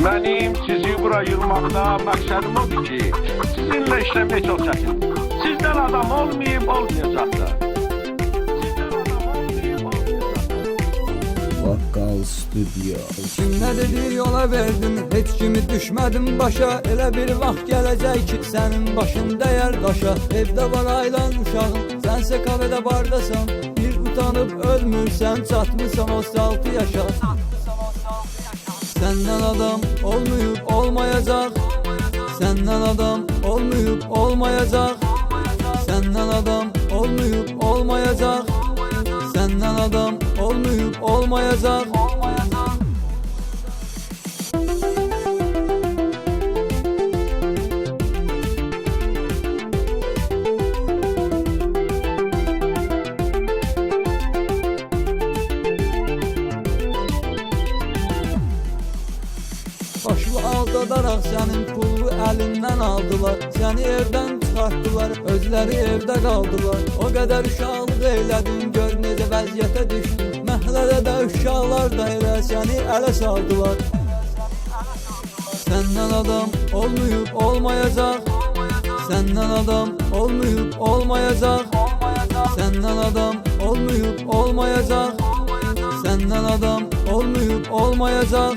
Mənim sizi bura yığmaqda məqsədim odur ki, sizinlə işləmək çox çətindir. Sizdən adam olmayıb, olmayacaq da. Bakkal Stüdyo. Kim nə dedi yola verdin, heç kimi düşmədim başa. Elə bir vaxt gələcək ki, sənin başın dəyər daşa. Evdə var aylan uşağın, sənsə kafedə bardasan. Bir utanıb ölmürsən, çatmısan 36 yaşa. Səndən adam olmayıb olmayacaq. Səndən adam olmayıb olmayacaq. Səndən adam olmayıb olmayacaq. Səndən adam olmayıb olmayacaq. Başlı aldadaraq sənin pullu əlindən aldılar. Səni evdən çıxartdılar, özləri evdə qaldılar. O qədər uşaqlıq eylədin, gör necə vəziyyətə düşdün. Məhəllədə də uşaqlar da elə səni ələ saldılar. Səndən adam olmayıb olmayacaq. Səndən adam olmayıb olmayacaq. Səndən adam olmayıb olmayacaq. Səndən adam olmayıb olmayacaq.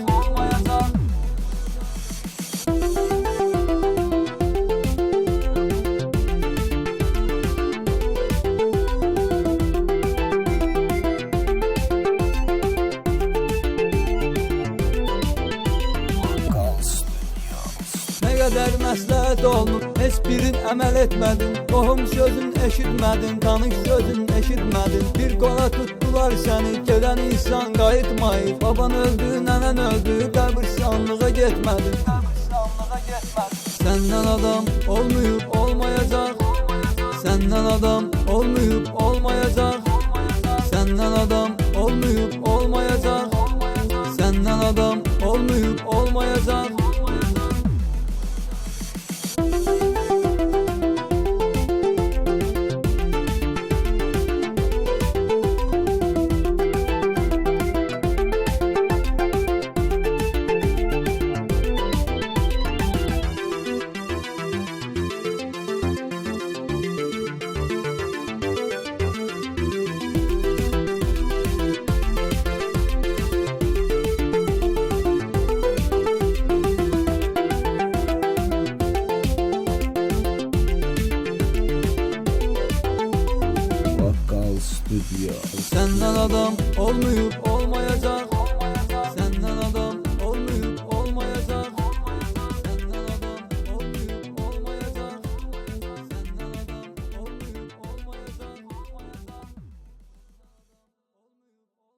Nə qədər məsləhət olunub, heç birin əməl etmədin. Qohum sözün eşitmədin, tanış sözün eşitmədin. Bir qola tutdular səni, gedən insan qayıtmayıb. Baban öldü, nənən öldü, qəbirstanlığa getmədin. Səndən adam olmayıb olmayacaq. Səndən adam olmayıb olmayacaq. Səndən adam olmayıb olmayacaq. Səndən adam olmayıb olmayacaq. Bakkal Stüdyo. Səndən adam olmayıb olmayacaq.